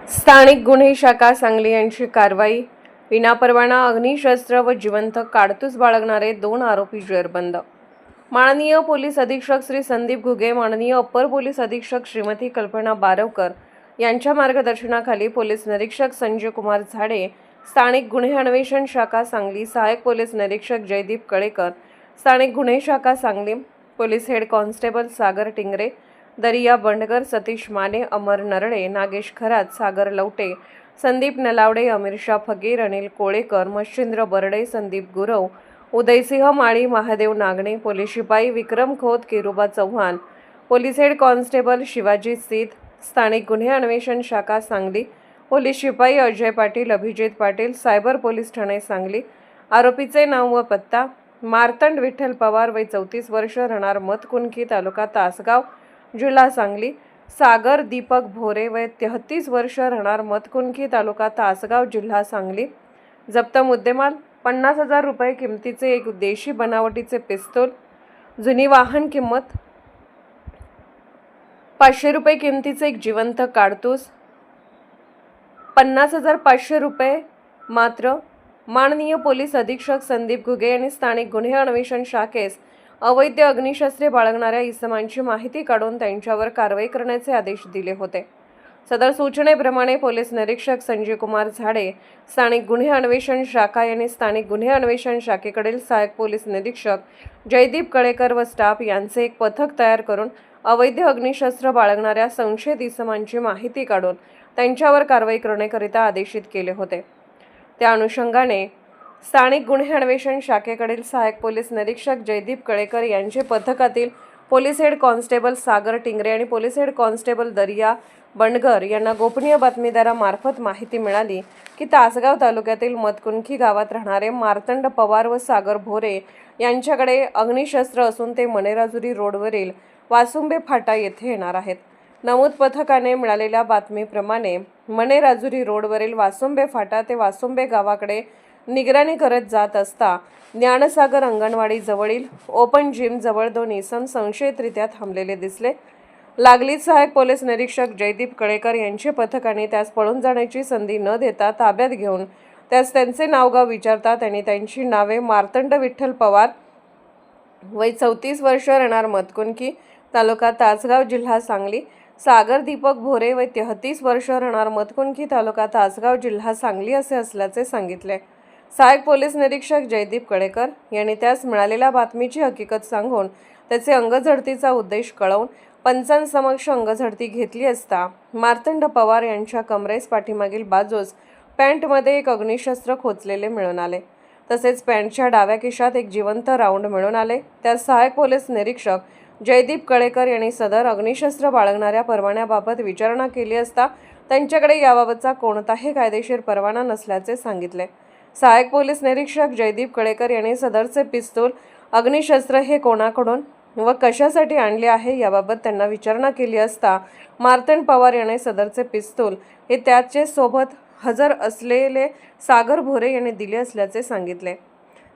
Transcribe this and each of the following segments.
स्थानिक गुन्हे शाखा सांगली यांची कारवाई. विनापरवाना अग्निशस्त्र व जिवंत काडतूस बाळगणारे 2 आरोपी जेरबंद. माननीय पोलीस अधीक्षक श्री संदीप घुगे, माननीय अप्पर पोलीस अधीक्षक श्रीमती कल्पना बारवकर यांच्या मार्गदर्शनाखाली पोलीस निरीक्षक संजय कुमार झाडे, स्थानिक गुन्हे अन्वेषण शाखा सांगली, सहाय्यक पोलीस निरीक्षक जयदीप कळेकर, स्थानिक गुन्हे शाखा सांगली, पोलीस हेड कॉन्स्टेबल सागर टिंगरे, दरिया बंडगर, सतीश माने, अमर नरळे, नागेश खरात, सागर लवटे, संदीप नलावडे, अमीरशा फकीर, अनिल कोळेकर, मच्छिंद्र बर्डे, संदीप गुरव, उदयसिंह माळी, महादेव नागणे, पोलीस शिपाई Vikram Khot, Keruba Chavan, police head constable Shivaji Seet, स्थानिक गुन्हे अन्वेषण शाखा सांगली, पोलीस शिपाई अजय पाटील, अभिजित पाटील, सायबर पोलीस ठाणे सांगली. आरोपीचे नाव व पत्ता: मार्तंड विठ्ठल पवार, वय 34 वर्ष, राहणार मतकुणकी, तालुका तासगाव, जिल्हा सांगली. सागर दीपक भोरे, वय 33 वर्ष, राहणार मतकुणकी, तालुका तासगाव, जिल्हा सांगली. जप्त मुद्देमाल: 50,000 रुपये किमतीचे एक देशी बनावटीचे पिस्तूल, जुनी वाहन किंमत 500 रुपये किमतीचे एक जिवंत काडतूस, 50,500 रुपये. मात्र माननीय पोलीस अधीक्षक संदीप घुगे यांनी स्थानिक गुन्हे अन्वेषण शाखेस अवैध अग्निशस्त्रे बाळगणाऱ्या इसमांची माहिती काढून त्यांच्यावर कारवाई करण्याचे आदेश दिले होते. सदर सूचनेप्रमाणे पोलीस निरीक्षक संजय कुमार झाडे, स्थानिक गुन्हे अन्वेषण शाखा यांनी स्थानिक गुन्हे अन्वेषण शाखेकडील सहाय्यक पोलीस निरीक्षक जयदीप कळेकर व स्टाफ यांचे एक पथक तयार करून अवैध अग्निशस्त्र बाळगणाऱ्या संशयित इसमांची माहिती काढून त्यांच्यावर कारवाई करण्याकरिता आदेशित केले होते. त्या अनुषंगाने स्थानिक गुन्हे अन्वेषण शाखेकडील सहाय्यक पोलीस निरीक्षक जयदीप कळेकर यांचे पथकातील पोलीस हेड कॉन्स्टेबल सागर टिंगरे आणि पोलीस हेड कॉन्स्टेबल दरिया बंडगर यांना गोपनीय बातमीदारामार्फत माहिती मिळाली की तासगाव तालुक्यातील मतकुणकी गावात राहणारे मार्तंड पवार व सागर भोरे यांच्याकडे अग्निशस्त्र असून ते मणेराजुरी रोडवरील वासुंबे फाटा येथे येणार आहेत. नमूद पथकाने मिळालेल्या बातमीप्रमाणे मणेराजुरी रोडवरील वासुंबे फाटा ते वासुंबे गावाकडे निगराणी करत जात असता ज्ञानसागर अंगणवाडी जवळील ओपन जिम जवळ 2 इसम संशयितरित्या थांबलेले दिसले. लागलीच सहाय्यक पोलीस निरीक्षक जयदीप कळेकर यांचे पथकाने त्यास पळून जाण्याची संधी न देता ताब्यात घेऊन त्यास त्यांचे नावगाव विचारता त्यांनी त्यांची नावे मार्तंड विठ्ठल पवार, वय 34 वर्ष, राहणार मतकुणकी, तालुका तासगाव, जिल्हा सांगली, सागर दीपक भोरे, वय 33 वर्ष, राहणार मतकुणकी, तालुका तासगाव, जिल्हा सांगली असे असल्याचे सांगितले. सहाय्यक पोलीस निरीक्षक जयदीप कळेकर यांनी त्यास मिळालेल्या बातमीची हकीकत सांगून त्याचे अंगझडतीचा उद्देश कळवून पंचांसमक्ष अंगझडती घेतली असता मार्तंड पवार यांच्या कमरेस पाठीमागील बाजूस पॅन्टमध्ये एक अग्निशस्त्र खोचलेले मिळून आले. तसेच पॅन्टच्या डाव्या खिशात एक जिवंत राऊंड मिळून आले. त्यात सहाय्यक पोलीस निरीक्षक जयदीप कळेकर यांनी सदर अग्निशस्त्र बाळगणाऱ्या परवान्याबाबत विचारणा केली असता त्यांच्याकडे याबाबतचा कोणताही कायदेशीर परवाना नसल्याचे सांगितले. सहाय्यक पोलीस निरीक्षक जयदीप कळेकर यांनी सदरचे पिस्तूल अग्निशस्त्र हे कोणाकडून व कशासाठी आणले आहे याबाबत त्यांना विचारणा केली असता मार्तंड पवार यांनी सदरचे पिस्तूल हे त्याचे सोबत हजर असलेले सागर भोरे यांनी दिले असल्याचे सांगितले.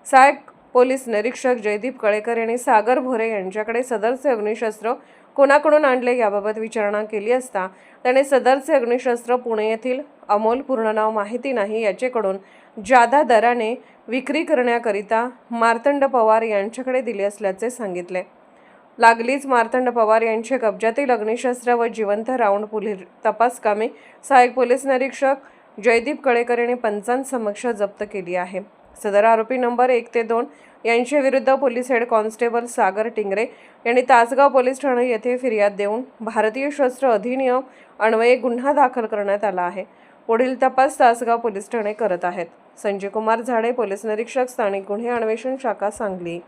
सहाय्यक पोलीस निरीक्षक जयदीप कळेकर यांनी सागर भोरे यांच्याकडे सदरचे अग्निशस्त्र कोणाकडून आणले याबाबत विचारणा केली असता त्याने सदरचे अग्निशस्त्र पुणे येथील अमोल, पूर्ण नाव माहिती नाही, याचेकडून जादा दराने विक्री करण्याकरिता मार्तंड पवार यांच्याकडे दिले असल्याचे सांगितले. लागलीच मार्तंड पवार यांचे कब्जातील अग्निशस्त्र व जिवंत राऊंड पुढील तपास कामे सहाय्यक पोलीस निरीक्षक जयदीप कळेकर यांनी पंचांसमक्ष जप्त केली आहे. सदर आरोपी नंबर 1 ते 2 यांच्या विरुद्ध पोलीस हेड कॉन्स्टेबल सागर टिंगरे यांनी तासगाव पोलीस ठाणे येथे फिर्याद देऊन भारतीय शस्त्र अधिनियम अन्वये गुन्हा दाखल करण्यात आला आहे. पुढील तपास तासगाव पोलीस ठाणे करत आहेत. संजय कुमार झाडे, पोलीस निरीक्षक, स्थानिक गुन्हे अन्वेषण शाखा सांगली.